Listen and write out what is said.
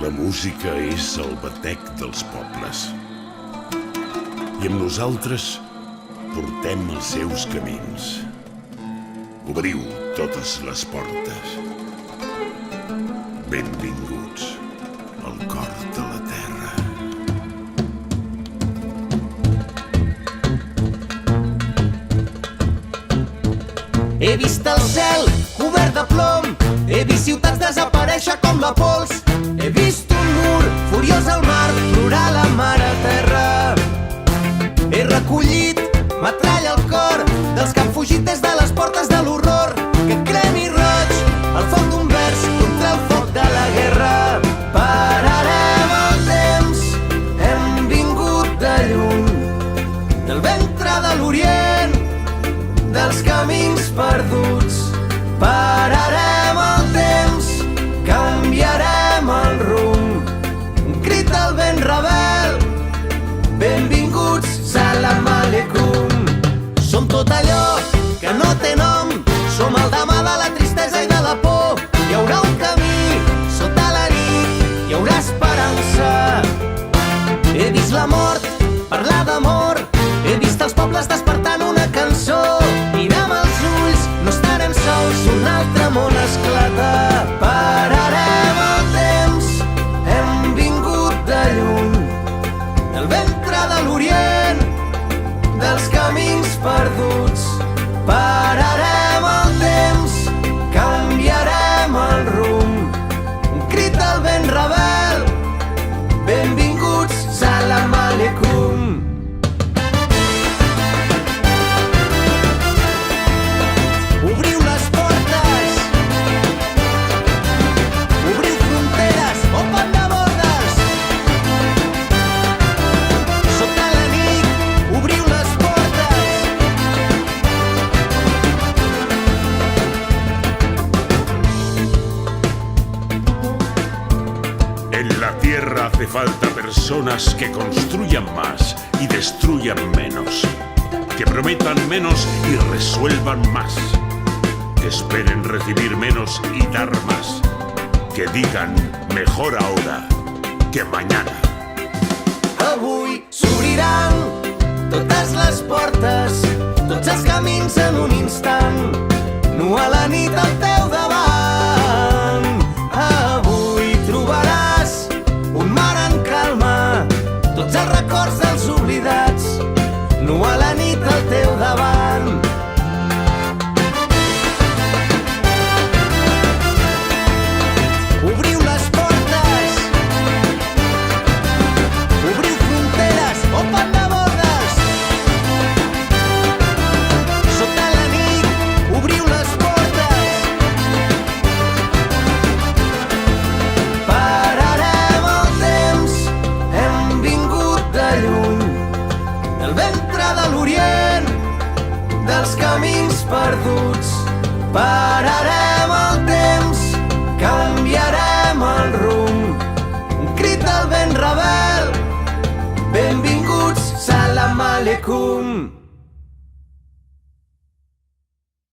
La música és el batec dels pobles. I amb nosaltres portem els seus camins. Obriu totes les portes. Benvinguts al cor de la terra. He vist el cel cobert de plom, he vist ciutats desaparèixer com la pols, he vist un mur furiós al mar plorar la mare terra. He recollit metralla al cor dels que han fugit des de les portes de l'horror, que cremi roig al foc d'un vers contra el foc de la guerra. Pararem el temps, hem vingut de lluny, del ventre de l'Orient, dels camins perduts. Pararem el temps, canviarem el rumb, un crit al vent rebel, benvinguts, salam aleikum. Som tot allò que no té nom, som el demà de la tristesa i de la por. Hi haurà un camí sota la nit, hi haurà esperança. He vist la mort parlar d'amor, he vist els pobles despertant una cançó. Mirem els ulls, no estarem sols, un altre món esclata. Pararem el temps, hem vingut de lluny, del ventre de l'Orient, dels camins perduts. Pararem el temps, canviarem el rumb, un crit al vent rebel, benvinguts, salam aleikum. Obriu les portes, obriu fronteres, open the borders. Sota la nit, obriu les portes. En la tierra hace falta personas que construyan más y destruyan menos, que prometan menos y resuelvan más, que esperen recibir menos y dar más, que digan mejor ahora que mañana. Avui s'obriran totes les portes, tots els camins en un instant. Nu a la nit al teu